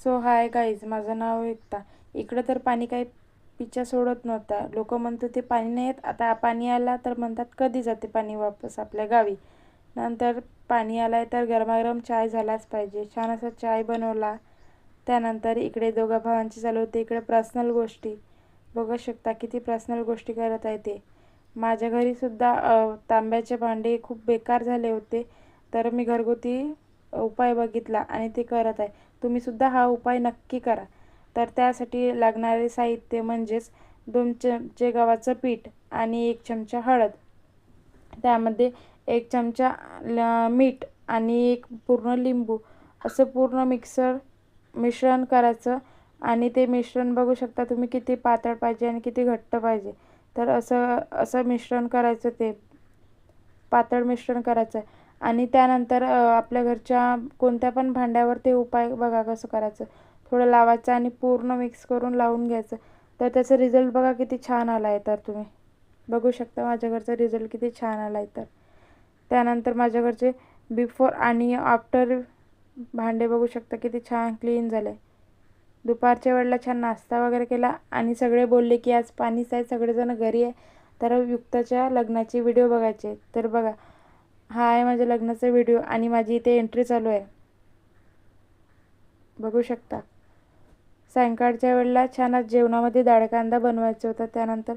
So hi guys, माझं नाव एकता. इकडं तर पाणी काही पिच्छा सोडत नव्हता. लोक म्हणत ते पाणी नाही येत. आता पाणी आला तर म्हणतात कधी जाते पाणी वापस आपल्या गावी. नंतर पाणी आलाय तर गरमागरम चाय झालाच पाहिजे. छान असा चाय बनवला. त्यानंतर इकडे दोघा भावांची चालू होते. इकडे पर्सनल गोष्टी बघू शकता, किती पर्सनल गोष्टी करत आहे ते. माझ्या घरीसुद्धा तांब्याचे भांडे खूप बेकार झाले होते, तर मी घरगुती उपाय बघितला आणि ते करत आहे. तुम्हीसुद्धा हा उपाय नक्की करा. तर त्यासाठी लागणारे साहित्य म्हणजेच 2 चमचे गव्हाचं पीठ आणि 1 चमचा हळद, त्यामध्ये 1 चमचा मीठ आणि 1 पूर्ण लिंबू असं पूर्ण मिश्रण करायचं. आणि ते मिश्रण बघू शकता तुम्ही किती पातळ पाहिजे आणि किती घट्ट पाहिजे. तर असं असं मिश्रण करायचं, ते पातळ मिश्रण करायचं आहे. आणि त्यानंतर आपल्या घरच्या कोणत्या पण भांड्यावर ते उपाय बघा कसं करायचं. थोडं लावायचं आणि पूर्ण मिक्स करून लावून घ्यायचं. तर त्याचा रिझल्ट बघा किती छान आला आहे. तर तुम्ही बघू शकता माझ्या घरचा रिझल्ट किती छान आला आहे. तर त्यानंतर माझ्या घरचे बिफोर आणि आफ्टर भांडे बघू शकता किती छान क्लीन झाले. दुपारच्या वेळेला छान नाश्ता वगैरे केला आणि सगळे बोलले की आज पाणीच आहे, सगळेजण घरी आहे, तर युक्ताच्या लग्नाची व्हिडिओ बघायचे. तर बघा, हा आहे माझ्या लग्नाचा व्हिडिओ आणि माझी इथे एंट्री चालू आहे. बघू शकता. सायंकाळच्या वेळेला छान आज जेवणामध्ये डाळ कांदा बनवायचा होता. त्यानंतर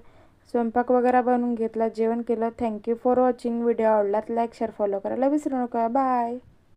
स्वयंपाक वगैरे बनवून घेतला, जेवण केलं. Thank you for watching. व्हिडिओ आवडला तर लाईक शेअर फॉलो करायला विसरू नका. बाय.